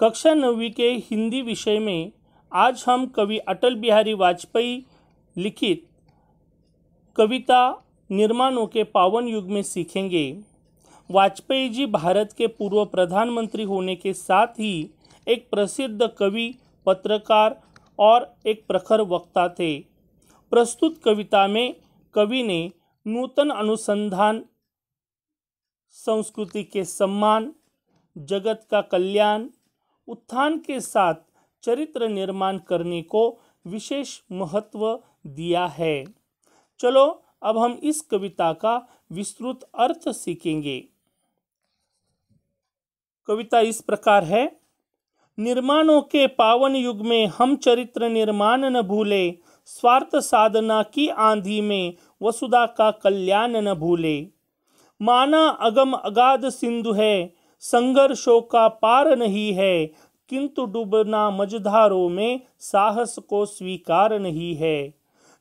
कक्षा 9वीं के हिंदी विषय में आज हम कवि अटल बिहारी वाजपेयी लिखित कविता निर्माणों के पावन युग में सीखेंगे। वाजपेयी जी भारत के पूर्व प्रधानमंत्री होने के साथ ही एक प्रसिद्ध कवि, पत्रकार और एक प्रखर वक्ता थे। प्रस्तुत कविता में कवि ने नूतन अनुसंधान, संस्कृति के सम्मान, जगत का कल्याण, उत्थान के साथ चरित्र निर्माण करने को विशेष महत्व दिया है। चलो अब हम इस कविता का विस्तृत अर्थ सीखेंगे। कविता इस प्रकार है। निर्माणों के पावन युग में हम चरित्र निर्माण न भूले, स्वार्थ साधना की आंधी में वसुधा का कल्याण न भूले। माना अगम अगाध सिंधु है, संघर्षों का पार नहीं है, किंतु डूबना मझधारों में साहस को स्वीकार नहीं है।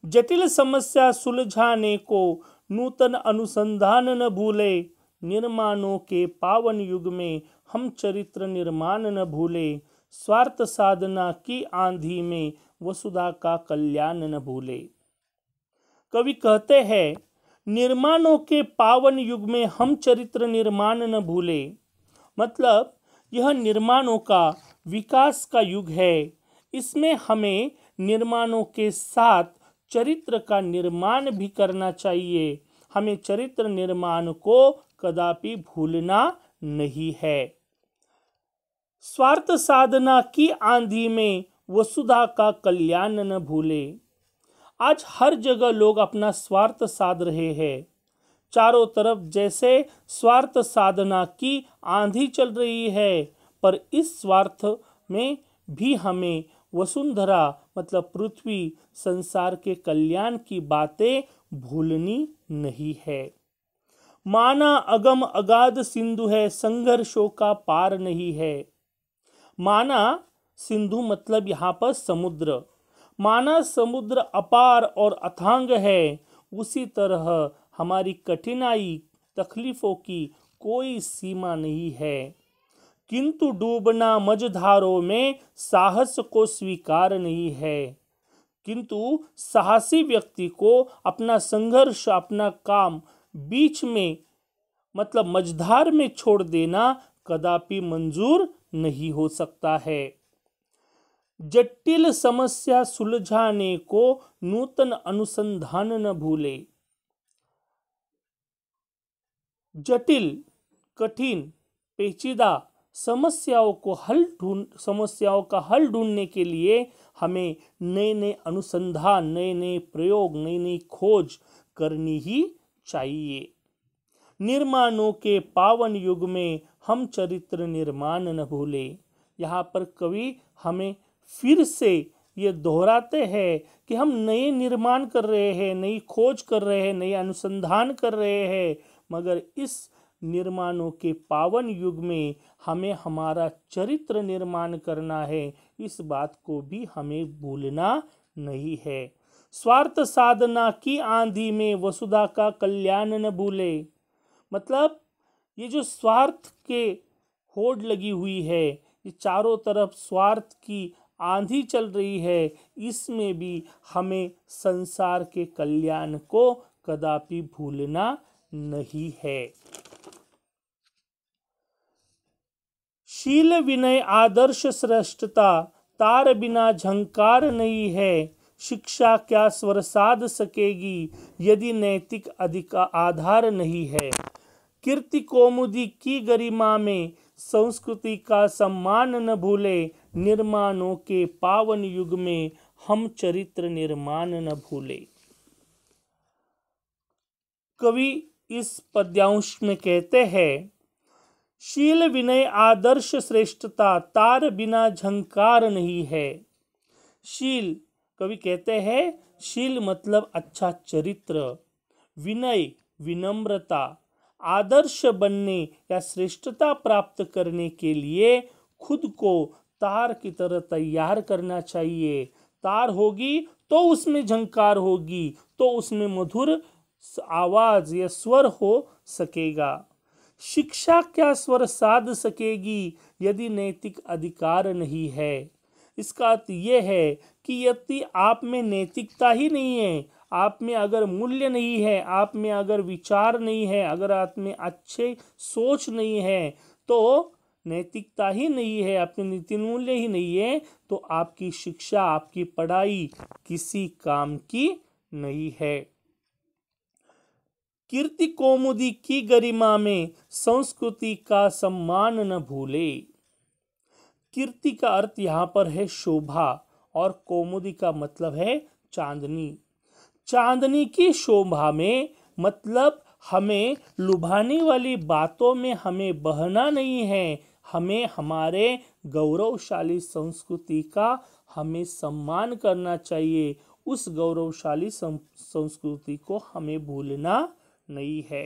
जटिल समस्या सुलझाने को नूतन अनुसंधान न भूले, निर्माणों के पावन युग में हम चरित्र निर्माण न भूले, स्वार्थ साधना की आंधी में वसुधा का कल्याण न भूले। कवि कहते हैं, निर्माणों के पावन युग में हम चरित्र निर्माण न भूले, मतलब यह निर्माणों का, विकास का युग है। इसमें हमें निर्माणों के साथ चरित्र का निर्माण भी करना चाहिए। हमें चरित्र निर्माण को कदापि भूलना नहीं है। स्वार्थ साधना की आंधी में वसुधा का कल्याण न भूले। आज हर जगह लोग अपना स्वार्थ साध रहे हैं। चारों तरफ जैसे स्वार्थ साधना की आंधी चल रही है, पर इस स्वार्थ में भी हमें वसुंधरा मतलब पृथ्वी, संसार के कल्याण की बातें भूलनी नहीं है। माना अगम अगाध सिंधु है, संघर्षों का पार नहीं है। माना सिंधु मतलब यहाँ पर समुद्र। माना समुद्र अपार और अथांग है, उसी तरह हमारी कठिनाई, तकलीफों की कोई सीमा नहीं है। किंतु डूबना मझधारों में साहस को स्वीकार नहीं है। किंतु साहसी व्यक्ति को अपना संघर्ष, अपना काम बीच में मतलब मझधार में छोड़ देना कदापि मंजूर नहीं हो सकता है। जटिल समस्या सुलझाने को नूतन अनुसंधान न भूले। जटिल, कठिन, पेचीदा समस्याओं का हल ढूंढने के लिए हमें नए नए अनुसंधान, नए नए प्रयोग, नई नई खोज करनी ही चाहिए। निर्माणों के पावन युग में हम चरित्र निर्माण न भूले। यहाँ पर कवि हमें फिर से ये दोहराते हैं कि हम नए निर्माण कर रहे हैं, नई खोज कर रहे हैं, नए अनुसंधान कर रहे हैं, मगर इस निर्माणों के पावन युग में हमें हमारा चरित्र निर्माण करना है। इस बात को भी हमें भूलना नहीं है। स्वार्थ साधना की आंधी में वसुधा का कल्याण न भूले, मतलब ये जो स्वार्थ के होड़ लगी हुई है, ये चारों तरफ स्वार्थ की आंधी चल रही है, इसमें भी हमें संसार के कल्याण को कदापि भूलना नहीं है। शील विनय आदर्श श्रेष्ठता, तार बिना झंकार नहीं है। शिक्षा क्या स्वर साध सकेगी, यदि नैतिक अधिकार आधार नहीं है। कीर्ति कौमुदी की गरिमा में संस्कृति का सम्मान न भूले, निर्माणों के पावन युग में हम चरित्र निर्माण न भूले। कवि इस पद्यांश में कहते हैं, शील विनय आदर्श श्रेष्ठता, तार बिना झंकार नहीं है। शील, कवि कहते हैं, शील मतलब अच्छा चरित्र, विनय विनम्रता, आदर्श बनने या श्रेष्ठता प्राप्त करने के लिए खुद को तार की तरह तैयार करना चाहिए। तार होगी तो उसमें झंकार होगी, तो उसमें मधुर आवाज या स्वर हो सकेगा। शिक्षा क्या स्वर साध सकेगी यदि नैतिक अधिकार नहीं है। इसका अर्थ यह है कि यदि आप में नैतिकता ही नहीं है, आप में अगर मूल्य नहीं है, आप में अगर विचार नहीं है, अगर आप में अच्छे सोच नहीं है, तो नैतिकता ही नहीं है, आपके नीति मूल्य ही नहीं है, तो आपकी शिक्षा, आपकी पढ़ाई किसी काम की नहीं है। कीर्ति कौमुदी की गरिमा में संस्कृति का सम्मान न भूले। कीर्ति का अर्थ यहाँ पर है शोभा और कौमुदी का मतलब है चांदनी। चांदनी की शोभा में मतलब हमें लुभाने वाली बातों में हमें बहना नहीं है, हमें हमारे गौरवशाली संस्कृति का हमें सम्मान करना चाहिए। उस गौरवशाली संस्कृति को हमें भूलना नहीं है।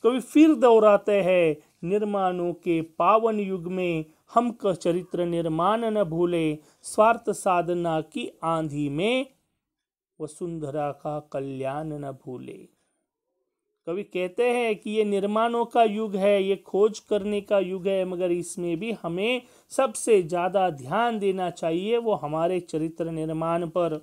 कवि फिर दोहराते हैं, निर्माणों के पावन युग में हम का चरित्र निर्माण न भूले, स्वार्थ साधना की आंधी में वसुंधरा का कल्याण न भूले। कवि कहते हैं कि ये निर्माणों का युग है, ये खोज करने का युग है, मगर इसमें भी हमें सबसे ज़्यादा ध्यान देना चाहिए वो हमारे चरित्र निर्माण पर।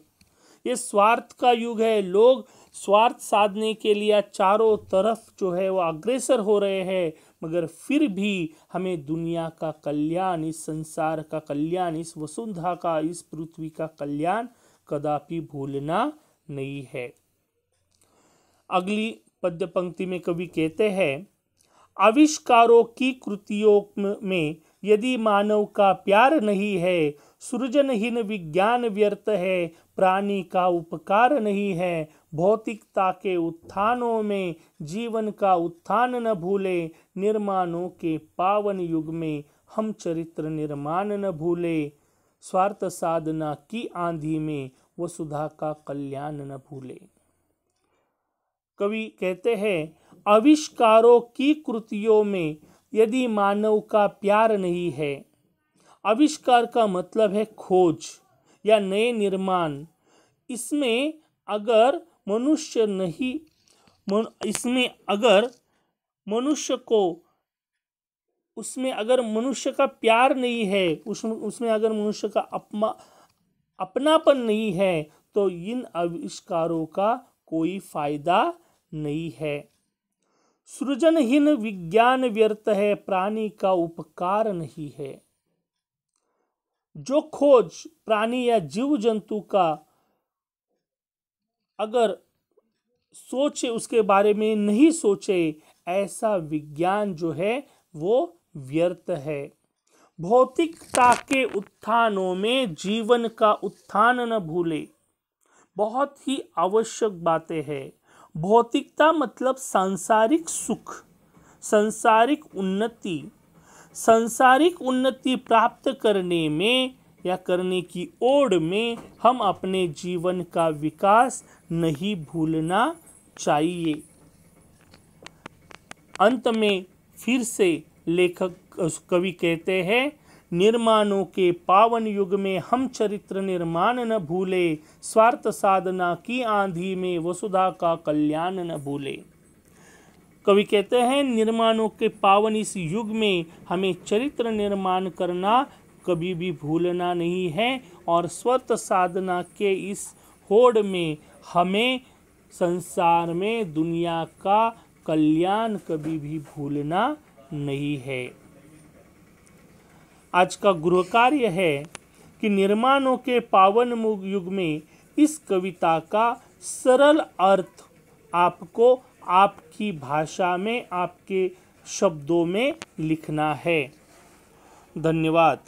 ये स्वार्थ का युग है, लोग स्वार्थ साधने के लिए चारों तरफ जो है वो अग्रसर हो रहे हैं, मगर फिर भी हमें दुनिया का कल्याण, इस संसार का कल्याण, इस वसुंधरा का, इस पृथ्वी का कल्याण कदापि भूलना नहीं है। अगली पद्य पंक्ति में कवि कहते हैं, आविष्कारों की कृतियों में यदि मानव का प्यार नहीं है, सृजनहीन विज्ञान व्यर्थ है, प्राणी का उपकार नहीं है, भौतिकता के उत्थानों में जीवन का उत्थान न भूले, निर्माणों के पावन युग में हम चरित्र निर्माण न भूले, स्वार्थ साधना की आंधी में वसुधा का कल्याण न भूले। कवि कहते हैं, आविष्कारों की कृतियों में यदि मानव का प्यार नहीं है, आविष्कार का मतलब है खोज या नए निर्माण। इसमें अगर मनुष्य नहीं, इसमें अगर मनुष्य को, उसमें अगर मनुष्य का प्यार नहीं है, उसमें अगर मनुष्य का अपनापन नहीं है, तो इन आविष्कारों का कोई फायदा नहीं है। सृजनहीन विज्ञान व्यर्थ है, प्राणी का उपकार नहीं है। जो खोज प्राणी या जीव जंतु का अगर सोचे, उसके बारे में नहीं सोचे, ऐसा विज्ञान जो है वो व्यर्थ है। भौतिकता के उत्थानों में जीवन का उत्थान न भूले। बहुत ही आवश्यक बातें हैं। भौतिकता मतलब सांसारिक सुख, सांसारिक उन्नति। सांसारिक उन्नति प्राप्त करने में या करने की ओर में हम अपने जीवन का विकास नहीं भूलना चाहिए। अंत में फिर से लेखक कवि कहते हैं, निर्माणों के पावन युग में हम चरित्र निर्माण न भूले, स्वार्थ साधना की आंधी में वसुधा का कल्याण न भूले। कवि कहते हैं, निर्माणों के पावन इस युग में हमें चरित्र निर्माण करना कभी भी भूलना नहीं है, और स्वार्थ साधना के इस होड़ में हमें संसार में दुनिया का कल्याण कभी भी भूलना नहीं है। आज का गृह कार्य है कि निर्माणों के पावन युग में इस कविता का सरल अर्थ आपको आपकी भाषा में, आपके शब्दों में लिखना है। धन्यवाद।